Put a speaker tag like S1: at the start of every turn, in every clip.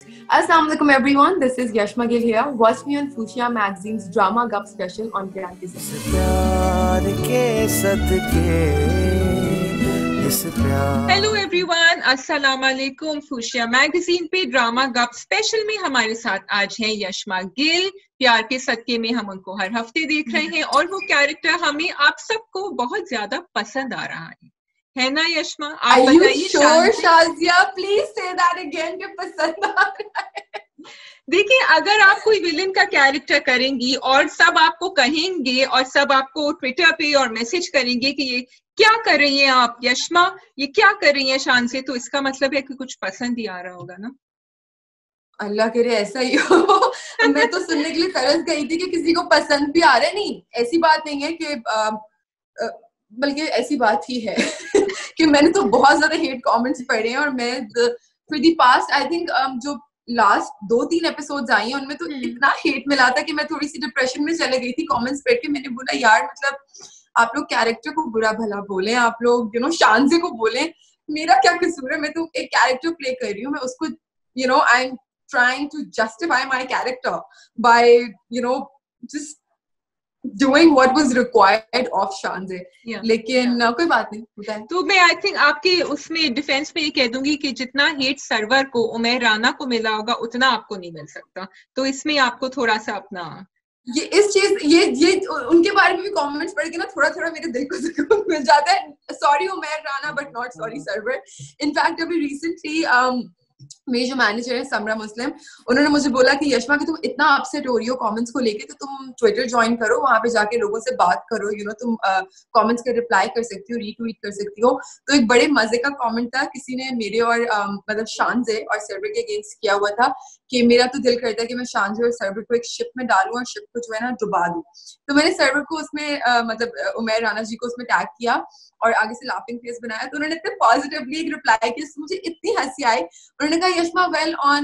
S1: Assalamualaikum everyone, this is Yashma Gill here. Watch me on Fushia Magazine's Drama Gup special on Pryan Kisan.
S2: Hello everyone, अस्सलाम वालेकुम। Fuchsia magazine पे drama गप special में हमारे साथ आज हैं यशमा गिल। प्यार के सदके में हम उनको हर हफ्ते देख रहे हैं और वो कैरेक्टर हमें आप सबको बहुत ज्यादा पसंद आ रहा है ना यशमा? आप बताइए।
S1: Sure, Shazia, please say that again कि पसंद आ रहा है।
S2: देखिए, अगर आप कोई विलेन का कैरेक्टर करेंगी और सब आपको कहेंगे और सब आपको ट्विटर पे और मैसेज करेंगे कि ये क्या कर रही हैं आप यशमा, ये क्या कर रही हैं शान से, तो इसका मतलब है कि कुछ पसंद ही आ रहा होगा ना।
S1: अल्लाह करे ऐसा ही हो। मैं तो सुनने के लिए तरस गई थी कि किसी को पसंद भी आ रहा है। नहीं, ऐसी बात नहीं है कि बल्कि ऐसी बात ही है कि मैंने तो बहुत ज्यादा हेट कमेंट्स पढ़े हैं और मैं for the past I think जो लास्ट 2-3 एपिसोड्स आई हैं उनमें तो इतना हेट मिला था कि मैं थोड़ी सी डिप्रेशन में चले गई थी कमेंट्स पढ़ के। मैंने बोला यार, मतलब आप लोग कैरेक्टर को बुरा भला बोले, आप लोग शानजे को बोले, मेरा क्या कसूर है? मैं तो एक कैरेक्टर प्ले कर रही हूँ, मैं उसको I am trying to justify my character by just doing what was required of Shanze. लेकिन कोई बात नहीं होता है।
S2: तो मैं आई थिंक आपके उसमें डिफेंस में ये कह दूंगी कि जितना हेट सर्वर को उमैर राना को मिला होगा उतना आपको नहीं मिल सकता, तो इसमें आपको थोड़ा सा अपना
S1: ये उनके बारे में भी कमेंट्स पढ़ के ना थोड़ा थोड़ा मेरे दिल को सुकून मिल जाता है। Sorry Umair Rana but not sorry server. In fact अभी रिसेंटली मेरी जो मैनेजर है समरा मुस्लिम, उन्होंने मुझे बोला कि यशमा कि तुम इतना अपसेट हो रही हो कमेंट्स को लेके, तो तुम ट्विटर ज्वाइन करो, वहां पे जाके लोगों से बात करो, तुम कमेंट्स के रिप्लाई कर सकती हो, रीट्वीट कर सकती हो। तो एक बड़े मजे का कमेंट था, किसी ने मेरे और मतलब शानजे और सर्वर के अगेंस्ट किया हुआ था कि मेरा तो दिल करता है कि मैं शानजे और सर्वर को एक शिप में डालूं और शिप को जो है ना डुबा दूं। तो मैंने सर्वर को उसमें मतलब उमैर राना जी को उसमें टैग किया और आगे से लाफिंग फेस बनाया। तो उन्होंने इतने पॉजिटिवली एक रिप्लाई किया, मुझे इतनी हंसी आई। उन्होंने कहा Yashma well on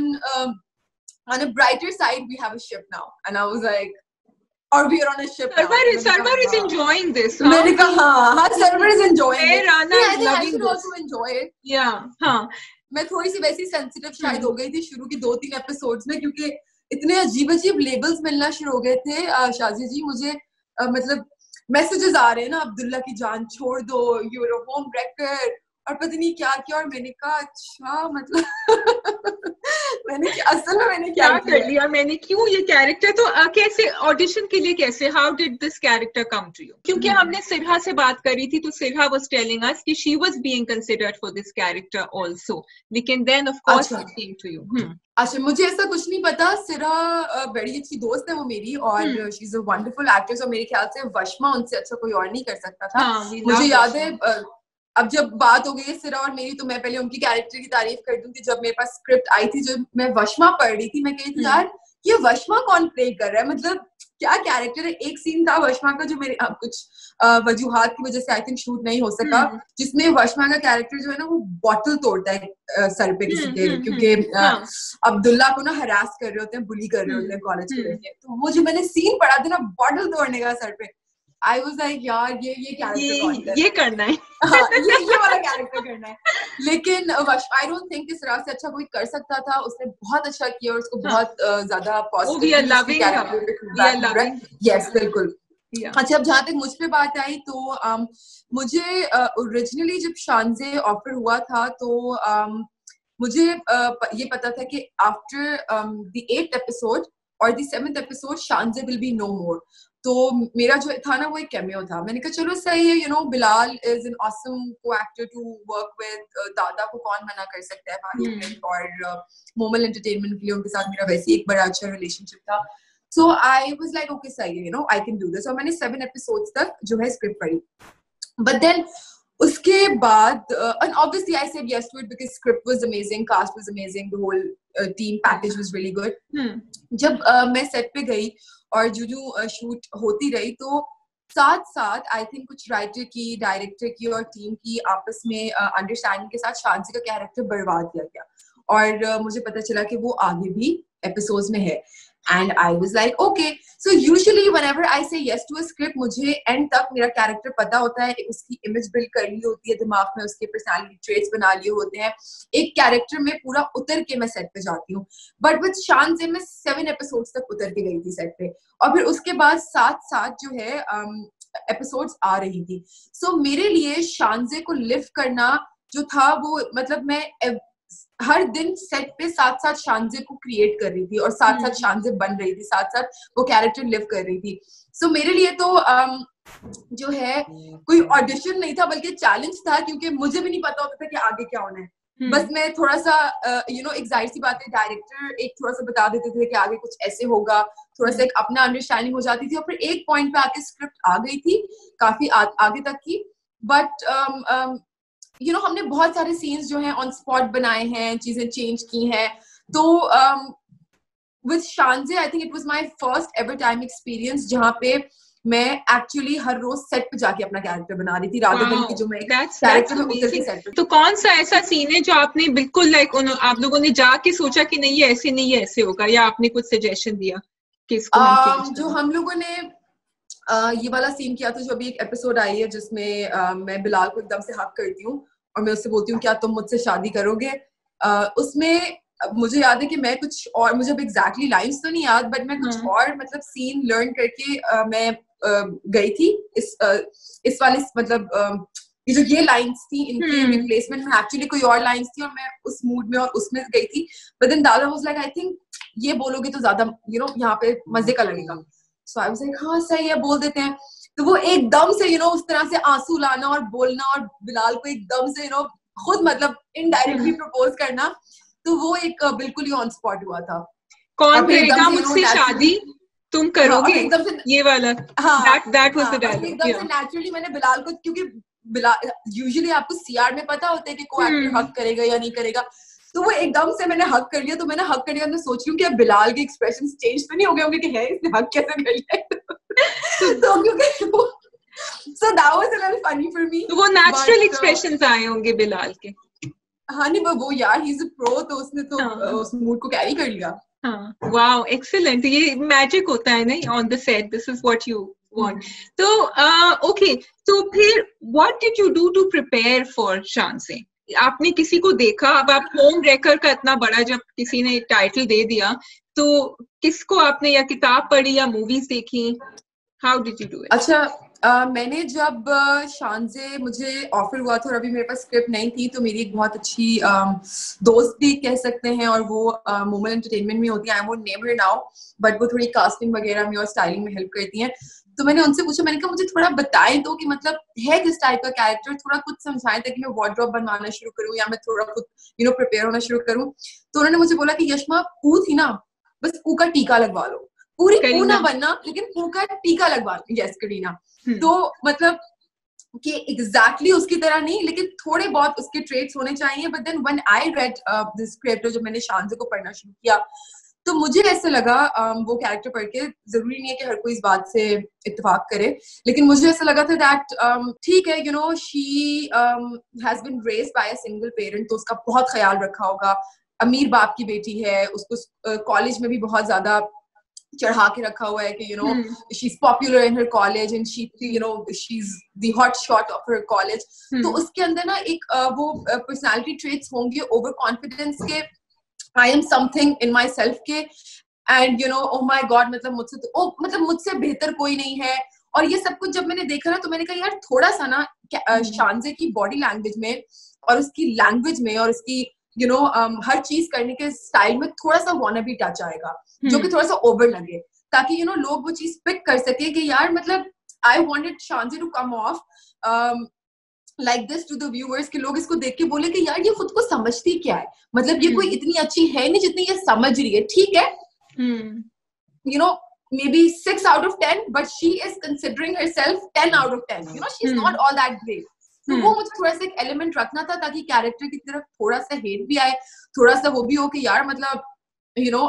S1: a brighter side we have a ship now, and I was like, or we are on a ship now.
S2: Server is enjoying this.
S1: मैंने कहा हाँ, server is enjoying it.
S2: Rana
S1: I
S2: is
S1: think I
S2: loving
S1: should
S2: this.
S1: also enjoy it.
S2: Yeah, हाँ.
S1: मैं थोड़ी सी वैसी sensitive शायद हो गई थी शुरू की 2-3 एपिसोड्स में, क्योंकि इतने अजीब अजीब लेबल्स मिलना शुरू हो गए थे। शाजी जी, मुझे मतलब मैसेजेस आ रहे हैं ना, अब्दुल्ला की जान छोड़ दो, यूर होम रेकर, और पता नहीं क्या क्या। और मैंने कहा अच्छा, मतलब मैंने क्या
S2: कर लिया मैंने, क्यों ये कैरेक्टर। तो कैसे ऑडिशन के लिए, कैसे, how did this character come to you? क्योंकि हमने सिरहा से बात करी थी, तो सिरहा वाज टेलिंग अस कि she was being considered for this character also, लेकिन then of course it came to you.
S1: अच्छा, मुझे ऐसा कुछ नहीं पता। सिरहा बड़ी अच्छी दोस्त है वो मेरी, और she is a wonderful actress, और मेरे ख्याल से वशमा उनसे अच्छा कोई और नहीं कर सकता था। मुझे याद है अब जब बात हो गई है सिरा और मेरी, तो मैं पहले उनकी कैरेक्टर की तारीफ कर दूं कि जब मेरे पास स्क्रिप्ट आई थी, जो मैं वशमा पढ़ रही थी, मैं कही थी यार ये वशमा कौन प्ले कर रहा है, मतलब क्या कैरेक्टर है। एक सीन था वशमा का जो मेरे कुछ वजूहात की वजह से आई थिंक शूट नहीं हो सका, जिसमें वशमा का कैरेक्टर जो है ना वो बॉटल तोड़ता है सर पे किसी के, क्योंकि अब्दुल्ला को ना हरास कर रहे होते हैं, बुली कर रहे होते हैं कॉलेज के लड़के। तो वो जो मैंने सीन पढ़ा था ना बॉटल तोड़ने का सर पे, I was like यार ये कैरेक्टर
S2: ये करना है।
S1: हाँ, ये वाला कैरेक्टर करना है। लेकिन I don't think इस तरह से अच्छा कोई कर सकता था। उसने बहुत अच्छा किया और उसको बहुत ज्यादा पॉजिटिव कैरेक्टर। यस, बिल्कुल। अच्छा, अब जहाँ तक मुझ पे बात आई, तो मुझे ओरिजिनली जब शानजे ऑफर हुआ था, तो मुझे ये पता था कि आफ्टर द 8th एपिसोड और the 7th episode Shanzay will be no more. तो मेरा जो था ना वो एक कैमियो था। मैंने कहा चलो सही है, बिलाल इज एन ऑसम को एक्टर टू वर्क विद। दादा को कौन मना कर सकता है भाई, और मोमल एंटरटेनमेंट के लिए उनके साथ मेरा वैसे एक बड़ा अच्छा रिलेशनशिप था। सो आई वाज लाइक ओके सही है, आई कैन डू दिस। और मैंने 7 एपिसोड्स तक जो है स्क्रिप्ट पढ़ी, बट देन उसके बाद and obviously I said yes to it because script was amazing, cast was amazing, the whole team package was really good. जब मैं सेट पे गई और जो शूट होती रही, तो साथ साथ आई थिंक कुछ राइटर की, डायरेक्टर की और टीम की आपस में अंडरस्टैंडिंग के साथ शानजी का कैरेक्टर बढ़वा दिया गया, और मुझे पता चला कि वो आगे भी एपिसोड्स में है। And I was like, okay. So usually whenever I say yes to a script, मुझे end तक मेरा character पता होता है, उसकी image build कर ली होती है दिमाग में, उसके personality traits बना लिए होते हैं, एक character में पूरा उतर के मैं set पे जाती हूँ. But with शानज़े मैं 7 episodes तक उतर के गई थी set पे, और फिर उसके बाद साथ जो है episodes आ रही थी. So मेरे लिए शानज़े को live करना जो था वो मतलब मैं हर दिन सेट पे साथ शानज़े को क्रिएट कर रही थी और साथ शानज़े बन रही थी, साथ वो कैरेक्टर लिव कर रही थी. सो मेरे लिए तो जो है कोई ऑडिशन नहीं था बल्कि चैलेंज था, क्योंकि मुझे भी नहीं पता होता था कि आगे क्या होना है. बस मैं थोड़ा सा एक जाहिर सी बात है, डायरेक्टर एक थोड़ा सा बता देते थे कि आगे कुछ ऐसे होगा, थोड़ा सा एक अपना अंडरस्टैंडिंग हो जाती थी, और फिर एक पॉइंट पे आके स्क्रिप्ट आ गई थी काफी आगे तक की. बट हमने बहुत सारे सीन्स जो हैं ऑन स्पॉट बनाए हैं, चीजें चेंज की हैं. तो with Shanzay I think it was my first ever time experience जहां पे मैं एक्चुअली हर रोज सेट पे जाके अपना कैरेक्टर बना रही थी, रादर देन कि जो मैं कैरेक्टर में उतर के सेट पे.
S2: तो कौन सा ऐसा सीन है जो आपने बिल्कुल लाइक आप लोगों ने जाके सोचा कि नहीं ये ऐसे नहीं है ऐसे होगा, या आपने कुछ सजेशन दिया कि इसको
S1: जो हम लोगों ने ये वाला सीन किया था, जो अभी एक एपिसोड आई है जिसमें मैं बिलाल को एकदम से हक करती हूँ और मैं उससे बोलती हूँ क्या तुम मुझसे शादी करोगे. उसमें मुझे याद है कि मैं कुछ और, मुझे अब एग्जैक्टली लाइंस तो नहीं याद, बट मैं कुछ और मतलब सीन लर्न करके मैं गई थी इस वाले मतलब ये लाइंस थी इनकी रिप्लेसमेंट में एक्चुअली कोई और लाइंस थी, और मैं उस मूड में और उसमें गई थी. बट देन दादा वाज लाइक आई थिंक ये बोलोगे तो ज्यादा यहाँ पे मजे का लगेगा. सो आई वाज लाइक हाँ सही है, बोल देते हैं. तो वो एकदम से उस तरह से आंसू लाना और बोलना और बिलाल को एकदम से खुद मतलब इनडायरेक्टली प्रपोज करना, तो वो एक बिल्कुल ही ऑन स्पॉट हुआ था.
S2: कौन करेगा मुझसे शादी, तुम करोगे, एकदम से ये वाला. That was the dialogue.
S1: एकदम से नेचुरली मैंने बिलाल को, क्योंकि बिलाल यूजुअली आपको सीआर में पता होता है कि कोई एक्टर हक करेगा या नहीं करेगा, तो वो एकदम से मैंने हक कर लिया. तो मैंने हक करने के बाद मैं सोच रही हूँ कि अब बिलाल के एक्सप्रेशंस चेंज तो नहीं हो गए होंगे कि है इसने हक कैसे कर लिया. तो क्योंकि so that was a little funny for me.
S2: तो वो नेचुरल एक्सप्रेशंस आए होंगे बिलाल के.
S1: हाँ नहीं, वो यार ही इज अ प्रो, तो उसने तो उस मूड को कैरी कर लिया.
S2: हाँ, वाओ एक्सीलेंट. ये मैजिक होता है नहीं on the set, this is what you want. तो ओके, तो फिर what did you do to prepare for Shanzay? आपने किसी को देखा, अब आप होम रेकर का इतना बड़ा जब किसी ने टाइटल दे दिया, तो किसको आपने या किताब पढ़ी या मूवीज देखी? How did you do it?
S1: अच्छा, मैंने जब शानज़े मुझे ऑफर हुआ था और अभी मेरे पास स्क्रिप्ट नहीं थी, तो मेरी एक बहुत अच्छी दोस्त भी कह सकते हैं, और वो मोमल एंटरटेनमेंट में होती है. I won't name her now, but वो थोड़ी कास्टिंग वगैरह में और स्टाइलिंग में हेल्प करती हैं. तो मैंने उनसे पूछा, मैंने कहा मुझे थोड़ा बताएं तो कि मतलब है किस टाइप का कैरेक्टर, थोड़ा कुछ समझाएं ताकि मैं वार्डरोब बनवाना शुरू करूं या मैं थोड़ा खुद प्रिपेयर होना शुरू करूं. तो उन्होंने मुझे बोला कि यशमा, पू थी ना, बस पू का टीका लगवा लो. पूरी पू ना बनना, लेकिन पू का टीका लगवा लो. यस, करीना. तो मतलब कि एग्जैक्टली उसकी तरह नहीं, लेकिन थोड़े बहुत उसके ट्रेट्स होने चाहिए. But then when I read this script, जब मैंने शानज़े को पढ़ना शुरू किया, तो मुझे ऐसे लगा वो कैरेक्टर पढ़ के, जरूरी नहीं है कि हर कोई इस बात से इत्तेफाक करे, लेकिन मुझे ऐसा लगा था दैट ठीक है, she has been raised by a single parent, तो उसका बहुत ख्याल रखा होगा. अमीर बाप की बेटी है, उसको कॉलेज में भी बहुत ज्यादा चढ़ा के रखा हुआ है कि she's popular in her college and she's the hot shot of her college. तो उसके अंदर ना एक वो personality traits होंगे, over confidence के, I am something in myself के, and oh my god, मतलब मुझसे बेहतर कोई नहीं है. और ये सब कुछ जब मैंने देखा ना, तो मैंने कहा यार थोड़ा सा ना शानज़े की बॉडी लैंग्वेज में और उसकी लैंग्वेज में और उसकी हर चीज करने के स्टाइल में थोड़ा सा वानाबी टच आएगा, जो कि थोड़ा सा ओवर लगे, ताकि लोग वो चीज पिक कर सके कि यार मतलब I wanted Shanzay to come off like this to the viewers, कि लोग इसको देख के बोले कि यार ये खुद को समझती क्या है, मतलब ये कोई इतनी अच्छी है नहीं जितनी ये समझ रही है. ठीक है, maybe 6 out of 10, but she is considering herself 10 out of 10. She's not all that great. तो वो मुझे थोड़ा सा एक एलिमेंट रखना था, ताकि कैरेक्टर की तरफ थोड़ा सा हेट भी आए, थोड़ा सा वो भी हो कि यार मतलब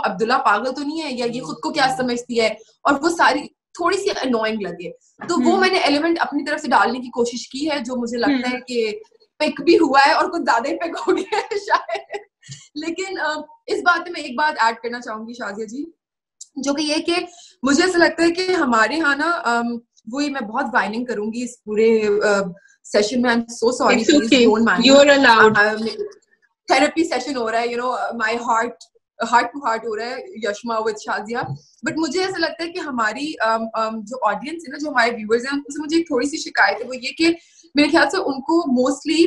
S1: अब्दुल्ला पागल तो नहीं है, या ये खुद को क्या समझती है, और वो सारी थोड़ी सी अनोइंग लगे. तो वो मैंने एलिमेंट अपनी तरफ से डालने की कोशिश की है, जो मुझे लगता है कि पिक भी हुआ है और कुछ ज्यादा ही पिक हो गया है शायद. लेकिन इस बात में मैं एक बात ऐड करना चाहूंगी शाजिया जी, जो कि ये कि मुझे ऐसा लगता है कि हमारे यहाँ ना वही मैं बहुत वाइनिंग करूंगी इस पूरे सेशन में. I am so sorry, please don't mind.
S2: You are allowed.
S1: Therapy session हो रहा है, you know, my heart to heart हो रहा है यशमा विद शाजिया. बट मुझे ऐसा लगता है कि हमारी जो ऑडियंस है ना, जो हमारे व्यूअर्स हैं, उनसे मुझे थोड़ी सी शिकायत है. वो ये कि मेरे ख्याल से उनको मोस्टली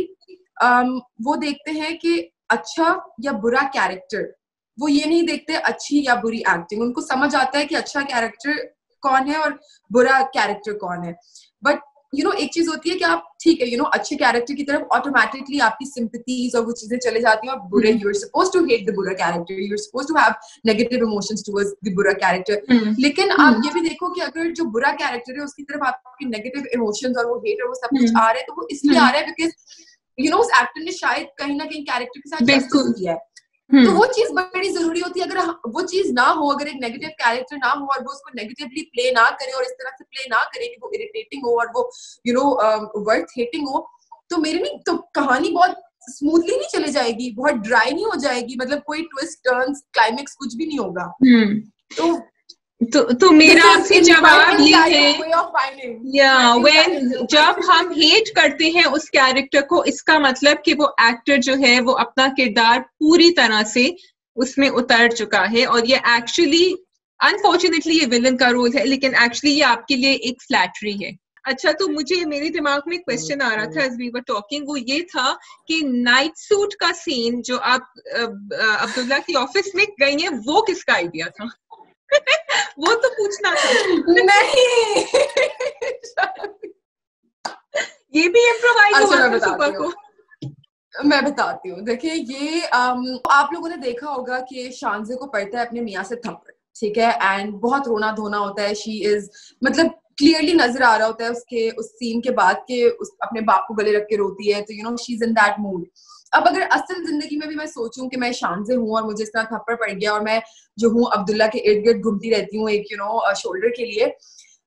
S1: वो देखते हैं कि अच्छा या बुरा कैरेक्टर, वो ये नहीं देखते अच्छी या बुरी एक्टिंग. उनको समझ आता है कि अच्छा कैरेक्टर कौन है और बुरा कैरेक्टर कौन है. बट यू नो एक चीज होती है कि आप ठीक है, यू नो, अच्छे कैरेक्टर की तरफ ऑटोमेटिकली आपकी सिंपैथीज और वो चीजें चले जाती हैं. और बुरे, you are supposed to hate the बुरा character, you are supposed to have negative emotions towards the बुरा कैरेक्टर. लेकिन आप ये भी देखो कि अगर जो बुरा कैरेक्टर है उसकी तरफ आपके नेगेटिव इमोशंस और वो हेट और वो सब कुछ आ रहे हैं, तो वो इसलिए आ रहा है बिकॉज यू नो उस एक्टर ने शायद कहीं ना कहीं कैरेक्टर के साथ जस्टिस किया है. तो वो चीज बड़ी जरूरी होती है. अगर वो चीज ना हो, अगर एक नेगेटिव कैरेक्टर ना हो और वो उसको नेगेटिवली प्ले ना करे और इस तरह से प्ले ना करे कि वो इरिटेटिंग हो और वो यू नो वर्थ हेटिंग हो, तो मेरे नहीं तो कहानी बहुत स्मूथली नहीं चले जाएगी, बहुत ड्राई नहीं हो जाएगी. मतलब कोई ट्विस्ट टर्न्स क्लाइमेक्स कुछ भी नहीं होगा.
S2: तो मेरा आपसे जवाब ये है, जब हम हेट करते हैं उस कैरेक्टर को, इसका मतलब कि वो एक्टर जो है वो अपना किरदार पूरी तरह से उसमें उतर चुका है और ये एक्चुअली अनफॉर्चुनेटली ये विलन का रोल है, लेकिन एक्चुअली ये आपके लिए एक फ्लैटरी है. अच्छा, तो मुझे मेरे दिमाग में क्वेश्चन आ रहा था एज वी वर टॉकिंग, वो ये था कि नाइट सूट का सीन जो आप अब्दुल्ला की ऑफिस में गई हैं, वो किसका आइडिया था? वो तो पूछना था.
S1: नहीं
S2: ये भी इम्प्रोवाइज हुआ था सुबह को.
S1: मैं बताती हूँ. देखिए ये आप लोगों ने देखा होगा कि शानजे को पड़ता है अपने मियाँ से थप्पड़, ठीक है, एंड बहुत रोना धोना होता है. शी इज मतलब क्लियरली नजर आ रहा होता है उसके उस सीन के बाद के अपने बाप को गले रख के रोती है. तो you know she is in that mood. अब अगर असल जिंदगी में भी मैं सोचूं कि मैं शानजे हूँ और मुझे इस तरह थप्पड़ पड़ गया और मैं जो हूँ अब्दुल्ला के इर्द गिर्द घूमती रहती हूँ एक यू नो शोल्डर के लिए,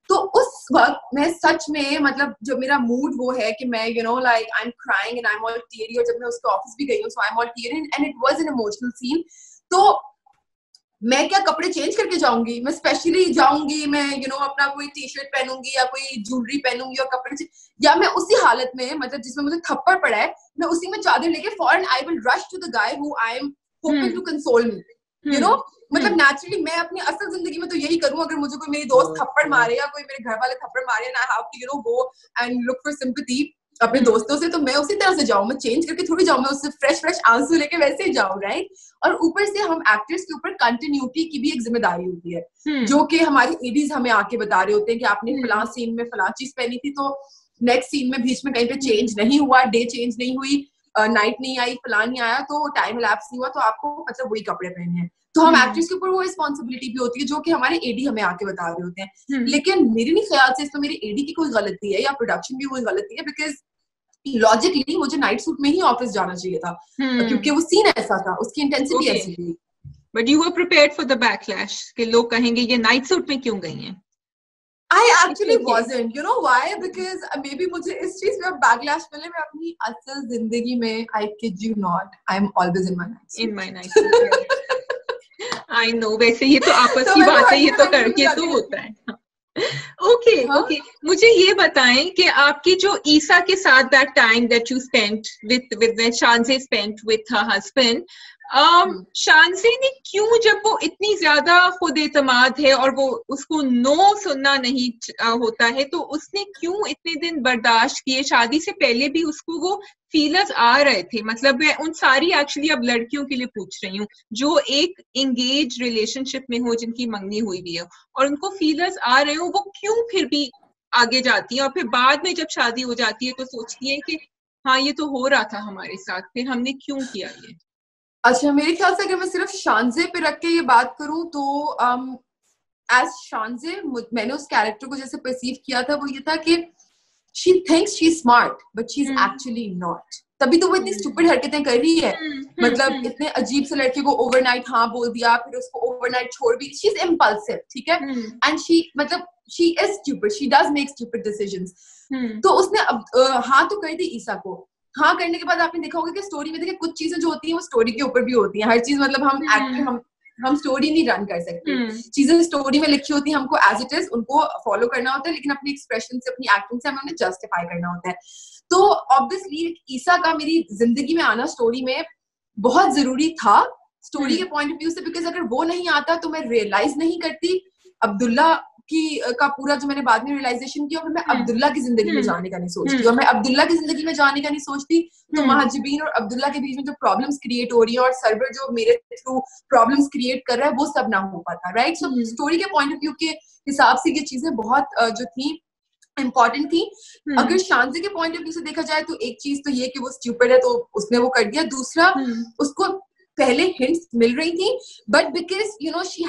S1: तो उस वक्त मैं सच में मतलब जो मेरा मूड वो है कि मैं you know like I am crying and I am all teary. और जब मैं उसके ऑफिस भी गई हूँ so I am all teary and it was an emotional scene. तो मैं क्या कपड़े चेंज करके जाऊंगी? मैं स्पेशली जाऊंगी, मैं यू नो अपना कोई टी शर्ट पहनूंगी या कोई ज्वेलरी पहनूंगी और कपड़े, या मैं उसी हालत में मतलब जिसमें मुझे थप्पड़ पड़ा है, मैं उसी में चादर लेके फौरन I will rush to the guy who I am hoping to console me, you know. मतलब नेचुरली मैं अपनी असल जिंदगी में तो यही करूं. अगर मुझे कोई मेरी दोस्त थप्पड़ मारे या कोई मेरे घर वाले थप्पड़ मारे and I have to you know go and look for sympathy अपने दोस्तों से, तो मैं उसी तरह से जाऊं. मैं चेंज करके थोड़ी जाऊं, मैं उससे फ्रेश आंसू लेके वैसे ही जाऊं, राइट. और ऊपर से हम एक्टर्स के ऊपर कंटिन्यूटी की भी एक जिम्मेदारी होती है, जो कि हमारी एडीज हमें आके बता रहे होते हैं कि आपने फलां सीन में फलां चीज पहनी थी, तो नेक्स्ट सीन में बीच में कहीं पे चेंज नहीं हुआ, डे चेंज नहीं हुई, नाइट नहीं आई, फलां नहीं आया, तो टाइम लैप्स नहीं हुआ, तो आपको मतलब वही कपड़े पहने हैं. तो हम एक्टर्स के ऊपर वो रिस्पॉन्सिबिलिटी भी होती है जो कि हमारे एडी हमें आके बता रहे होते हैं. लेकिन मेरे नहीं ख्याल से इसमें मेरी एडी की कोई गलती है या प्रोडक्शन की कोई गलती है, बिकॉज लॉजिकली मुझे नाइट सूट में ही ऑफिस जाना चाहिए था, क्योंकि वो सीन ऐसा था, उसकी इंटेंसिटी ऐसी थी.
S2: But you were prepared for the backlash कि लोग कहेंगे ये नाइट सूट में क्यों गई हैं.
S1: I actually wasn't, you know why? Because maybe मुझे इस चीज में बैकलैश मिले. मैं अपनी असल जिंदगी में I kid you not, I'm always in my night suit.
S2: In my night suit. I know. वैसे ये तो आपस की बात है, ये तो करके तो होता है. ओके. मुझे ये बताएं कि आपकी जो ईसा के साथ that time that you spent with शानज़े spent with her husband, शानज़े ने क्यों, जब वो इतनी ज्यादा खुद एतमाद है और वो उसको नो सुनना नहीं होता है, तो उसने क्यों इतने दिन बर्दाश्त किए? शादी से पहले भी उसको वो फीलर्स आ रहे थे. मतलब मैं उन सारी एक्चुअली अब लड़कियों के लिए पूछ रही हूँ जो एक एंगेज रिलेशनशिप में हो, जिनकी मंगनी हुई भी है और उनको फीलर्स आ रहे हो, वो क्यों फिर भी आगे जाती है और फिर बाद में जब शादी हो जाती है तो सोचती है कि हाँ ये तो हो रहा था हमारे साथ, फिर हमने क्यों किया ये?
S1: अच्छा, मेरे ख्याल से अगर मैं सिर्फ शानज़े पे रख के ये बात करूं तो एज शानज़े मैंने उस कैरेक्टर को जैसे परसीव किया था वो ये था कि she thinks she's smart but she's actually not. तभी तो वो इतनी स्टूपिड हरकतें कर रही है. मतलब इतने अजीब से लड़के को ओवरनाइट हाँ बोल दिया, फिर उसको ओवरनाइट छोड़ भी. शी इज इम्पल्सिव, ठीक है, and she is stupid, she does make stupid decisions. तो उसने हाँ तो कर दी ईसा को. हाँ करने के बाद आपने देखा होगा कि स्टोरी में देखिए कुछ चीजें जो होती हैं वो स्टोरी के ऊपर भी होती हैं. हर चीज मतलब हम एक्टर हम हम स्टोरी नहीं रन कर सकते। चीजें स्टोरी में लिखी होती है, हमको एज इट इज उनको फॉलो करना होता है, लेकिन अपनी एक्सप्रेशन से, अपनी एक्टिंग से हमें उन्हें जस्टिफाई करना होता है। तो ऑब्वियसली ईसा का मेरी जिंदगी में आना स्टोरी में बहुत जरूरी था, स्टोरी के पॉइंट ऑफ व्यू से, बिकॉज अगर वो नहीं आता तो मैं रियलाइज नहीं करती अब्दुल्ला की का पूरा, जो मैंने बाद में रियलाइजेशन किया, और मैं अब्दुल्ला की जिंदगी में जाने का नहीं सोचती, और मैं अब्दुल्ला की जिंदगी में जाने का नहीं सोचती, तो महाजिबीन और अब्दुल्ला के बीच में जो प्रॉब्लम्स क्रिएट हो रही है और सर्वर जो मेरे थ्रू प्रॉब्लम्स क्रिएट कर रहा है, वो सब ना हो पाता, राइट। सो स्टोरी के पॉइंट ऑफ व्यू के हिसाब से ये चीजें बहुत जो थी इम्पोर्टेंट थी। अगर शांति के पॉइंट ऑफ व्यू से देखा जाए तो एक चीज तो ये कि वो स्टूपिड है तो उसने वो कर दिया, दूसरा उसको पहले हिंट्स मिल रही थी, but because you know she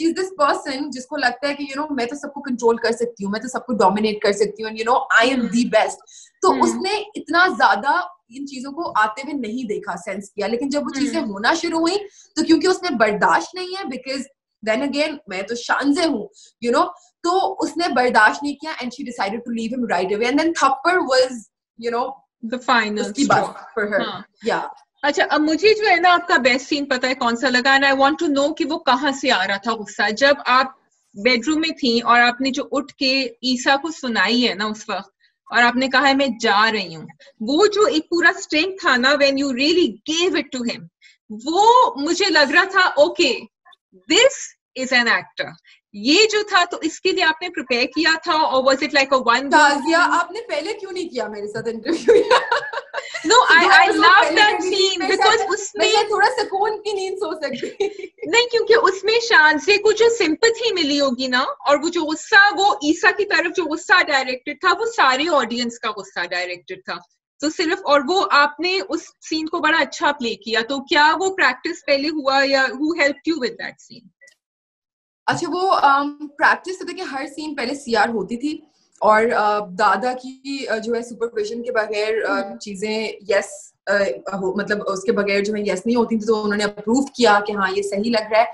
S1: is this person जिसको लगता है कि यू नो मैं तो सबको कंट्रोल कर सकती हूँ, मैं तो सबको डोमिनेट कर सकती हूँ, you know I am the best. तो उसने इतना ज्यादा इन चीजों को आते हुए नहीं देखा, सेंस किया, लेकिन जब वो चीजें होना शुरू हुई तो क्योंकि उसने बर्दाश्त नहीं है, बिकॉज देन अगेन मैं तो शानजे हूँ, यू नो, तो उसने बर्दाश्त नहीं किया and she decided to leave him right away, and then थप्पड़ was you know
S2: the final
S1: बात फॉर हर। या
S2: अच्छा, अब मुझे जो है ना आपका बेस्ट सीन पता है कौन सा लगा, and I want to know कि वो कहाँ से आ रहा था गुस्सा। जब आप बेडरूम में थी और आपने जो उठ के ईसा को सुनाई है ना उस वक्त, और आपने कहा है मैं जा रही हूँ, वो जो एक पूरा स्ट्रेंथ था ना, when you really gave it to him, वो मुझे लग रहा था okay this is an actor. ये जो था, तो इसके लिए आपने प्रिपेयर किया था, और was it like a one
S1: ताजिया, आपने पहले क्यों नहीं किया मेरे साथ interview?
S2: No, I love that scene because उसमें
S1: थोड़ा सुकून की नींद सो सकती
S2: नहीं, क्योंकि उसमें शानजे को जो सिंपैथी मिली होगी ना, और वो जो गुस्सा, वो ईसा की तरफ जो गुस्सा डायरेक्टेड था, वो सारे ऑडियंस का गुस्सा डायरेक्टेड था। तो सिर्फ, और वो आपने उस सीन को बड़ा अच्छा प्ले किया। तो क्या वो प्रैक्टिस पहले हुआ, या who helped you with that scene?
S1: अच्छा, वो प्रैक्टिस तो देखिए हर सीन पहले सीआर होती थी, और दादा की जो है सुपरविजन के बगैर चीजें यस मतलब उसके बगैर जो है यस नहीं होती थी, तो उन्होंने अप्रूव किया कि हाँ ये सही लग रहा है।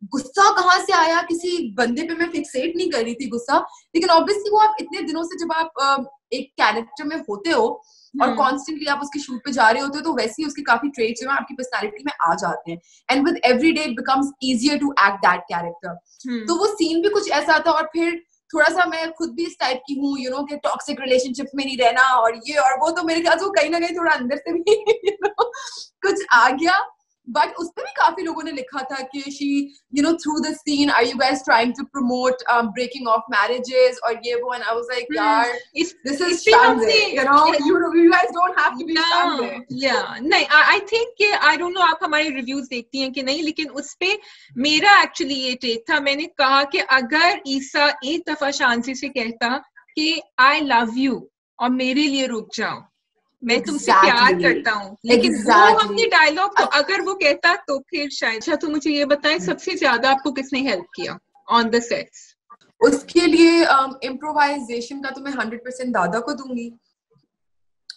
S1: गुस्सा कहाँ से आया, किसी बंदे पे मैं फिक्सेट नहीं कर रही थी गुस्सा, लेकिन ऑब्वियसली वो आप इतने दिनों से जब आप एक कैरेक्टर में होते हो और कॉन्स्टेंटली आप उसके शूट पे जा रहे होते हो, तो वैसे ही उसके काफी ट्रेट्स जो है आपकी पर्सनालिटी में आ जाते हैं, and with every day it becomes easier to act that character. तो वो सीन भी कुछ ऐसा था, और फिर थोड़ा सा मैं खुद भी इस टाइप की हूँ, यू नो, कि टॉक्सिक रिलेशनशिप में नहीं रहना और ये और वो, तो मेरे ख्याल से वो कहीं ना कहीं थोड़ा अंदर से भी you know, कुछ आ गया। बट उसमें भी काफी लोगों ने लिखा था कि she you know through the scene are you guys trying to promote breaking off marriages और ये वो, एंड आई वाज लाइक यार this is Shanzay, you know, you guys don't have to be Shanzay.
S2: नहीं, आई थिंक कि I don't no आप हमारे reviews देखती हैं कि नहीं, लेकिन उस पे मेरा एक्चुअली ये टेक था। मैंने कहा कि अगर ईसा एक दफा शानजे से कहता कि आई लव यू और मेरे लिए रुक जाओ, मैं तुमसे प्यार करता हूँ, लेकिन वो अपने डायलॉग को अगर वो कहता तो फिर शायद। अच्छा, तो मुझे ये बताएं सबसे ज्यादा आपको किसने हेल्प किया ऑन द सेट्स?
S1: उसके लिए इम्प्रोवाइजेशन का तो मैं 100% दादा को दूंगी।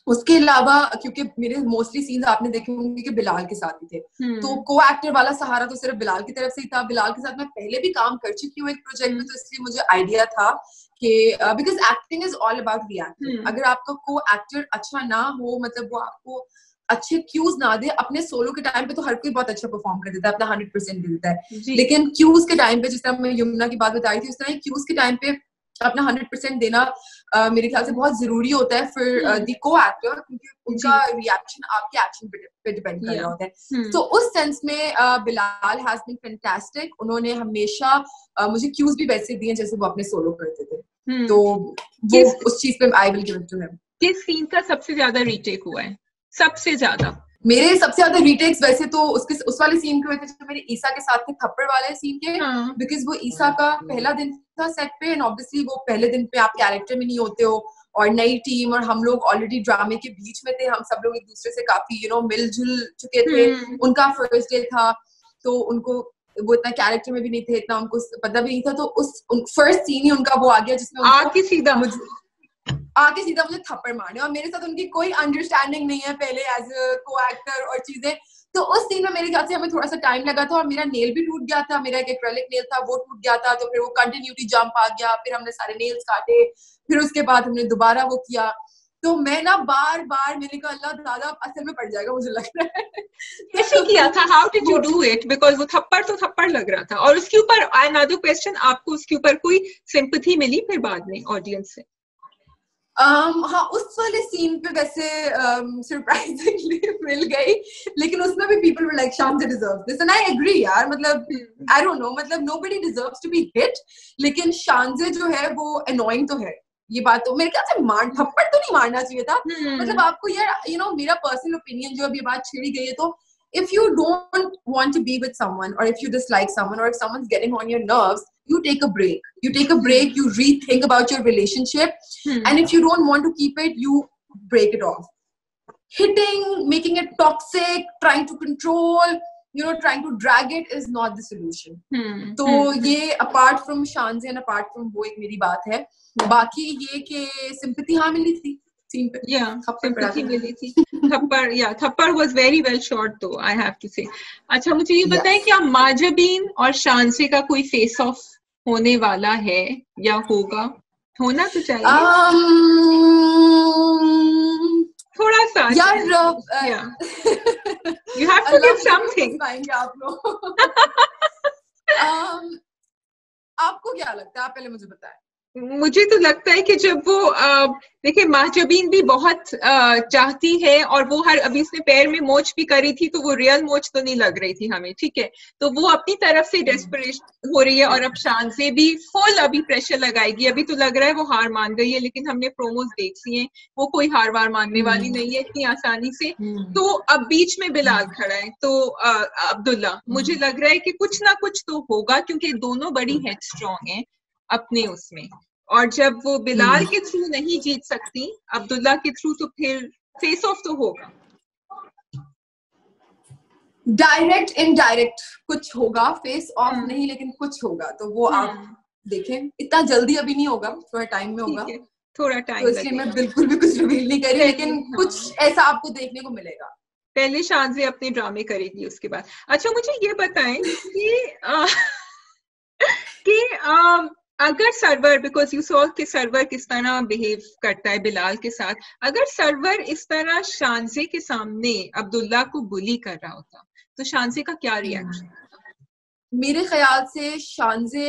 S1: उसके अलावा क्योंकि मेरे मोस्टली सीन्स आपने देखे होंगे कि बिलाल के साथ ही थे, तो को एक्टर वाला सहारा तो सिर्फ बिलाल की तरफ से ही था। बिलाल के साथ मैं पहले भी काम कर चुकी हूँ एक प्रोजेक्ट में, तो इसलिए मुझे आइडिया था कि because acting is all about reacting. अगर आपका को एक्टर अच्छा ना हो, मतलब वो आपको अच्छे क्यूज ना दे, अपने सोलो के टाइम पे तो हर कोई बहुत अच्छा परफॉर्म कर देता है, अपना 100% दे देता है, लेकिन क्यूज के टाइम पे, जिस तरह मैं यमुना की बात बता रही थी, उस तरह क्यूज के टाइम पे अपना 100% देना मेरे ख्याल से बहुत जरूरी होता है फिर दी को एक्टर, क्योंकि उनका रिएक्शन आपके एक्शन पे डिपेंड कर रहा होता है। तो उस सेंस में बिलाल हैज बीन फैंटास्टिक। उन्होंने हमेशा मुझे क्यूज भी वैसे दिए जैसे वो अपने सोलो करते थे, तो वो उस चीज पे I will give it to him.
S2: किस सीन का सबसे ज्यादा रीटेक हुआ है? सबसे ज्यादा
S1: मेरे सबसे ज्यादा रीटेक्स वैसे तो उस वाले सीन के हुए थे जो मेरे ईसा के साथ थे, थप्पड़ वाले सीन के, बिकॉज वो ईसा का पहला दिन था सेट पे, एंड ऑब्वियसली वो पहले दिन पे आप कैरेक्टर में नहीं होते हो, और नई टीम, और हम लोग ऑलरेडी ड्रामे के बीच में थे, हम सब लोग एक दूसरे से काफी यू नो मिलजुल चुके थे। उनका फर्स्ट डे था, तो उनको वो इतना कैरेक्टर में भी नहीं थे, इतना उनको पता भी नहीं था, तो उस फर्स्ट सीन ही उनका वो आ गया जिसमें आके सीधा मुझे थप्पड़ मारने, और मेरे साथ उनकी कोई अंडरस्टैंडिंग नहीं है पहले एज अ को एक्टर और चीजें। तो उस सीन में मेरे ख्याल से हमें थोड़ा सा टाइम लगा था, और मेरा नेल भी टूट गया था, मेरा एक एक्रेलिक नेल था वो टूट गया था, तो फिर वो कंटिन्यूटी जंप आ गया, फिर हमने सारे नेल्स काटे, फिर उसके बाद हमने दोबारा वो किया। तो मैं ना बार बार मैंने कहा अल्लाह दादा असर में पड़ जाएगा मुझे लग रहा है।
S2: कैसे किया था? How did you do it? Because वो थप्पड़ तो थप्पड़ लग रहा था, और उसके ऊपर अनदर क्वेश्चन, आपको उसके ऊपर कोई सिंपैथी मिली फिर बाद में ऑडियंस से?
S1: हाँ, उस वाले सीन पे वैसे सरप्राइजिंगली मिल गई, लेकिन उसमें भी people were like Shanti deserves this and I agree यार, मतलब आई डोंट नो, मतलब nobody deserves to be hit, लेकिन शांति जो है वो अनोइंग तो है, ये बात तो मेरे ख्याल से थप्पड़ तो नहीं मारना चाहिए था। मतलब आपको यार मेरा पर्सनल ओपिनियन जो अभी बात छिड़ी गई है, तो if you don't want to be with someone, or if you dislike someone, or if someone's getting on your nerves, you take a break. You take a break, you rethink about your relationship, and if you don't want to keep it, you break it off. Hitting, making it toxic, trying to control, trying to drag it is not the solution. तो ये apart from Shanzi and apart from वो एक मेरी बात है, बाकी ये कि sympathy हाँ मिली थी
S2: sympathy मिली थी। थप्पड़ was very well shot though, I have to say. अच्छा, मुझे ये बताएं, क्या माजबीन और शांसी का कोई फेस ऑफ होने वाला है या होगा? होना तो चाहिए थोड़ा सा यार। You have to give something.
S1: आप लोग आपको क्या लगता है? आप पहले मुझे बताएं।
S2: मुझे तो लगता है कि जब वो देखिए, माहजबीन भी बहुत चाहती है, और वो अभी उसने पैर में मोच भी करी थी, तो वो रियल मोच तो नहीं लग रही थी हमें, ठीक है, तो वो अपनी तरफ से डेस्परेशन हो रही है, और अब शान से भी फुल अभी प्रेशर लगाएगी। अभी तो लग रहा है वो हार मान गई है, लेकिन हमने प्रोमोज देख ली हैं, वो कोई हार वार मानने वाली नहीं है इतनी आसानी से। तो अब बीच में बिलाल खड़ा है, तो अब्दुल्ला, मुझे लग रहा है कि कुछ ना कुछ तो होगा, क्योंकि दोनों बड़ी हेड स्ट्रॉन्ग है अपने उसमें, और जब वो बिलाल के थ्रू नहीं जीत सकती अब्दुल्ला के थ्रू, तो फिर फेस ऑफ तो होगा।
S1: डायरेक्ट इनडायरेक्ट कुछ होगा, फेस ऑफ नहीं, लेकिन कुछ होगा, तो वो आप देखें, इतना जल्दी अभी नहीं होगा, थोड़ा टाइम में होगा,
S2: थोड़ा टाइम,
S1: तो इसलिए मैं बिल्कुल भी कुछ रिवील नहीं करी, लेकिन कुछ ऐसा आपको देखने को मिलेगा।
S2: पहले शान से अपने ड्रामे करेगी, उसके बाद। अच्छा, मुझे ये बताएं कि अगर सर्वर, बिकॉज यू सॉ कि सर्वर किस तरह बिहेव करता है बिलाल के साथ, अगर सर्वर इस तरह शानजे के सामने अब्दुल्ला को बुली कर रहा होता, तो शानजे का क्या रिएक्शन?
S1: मेरे ख्याल से शानजे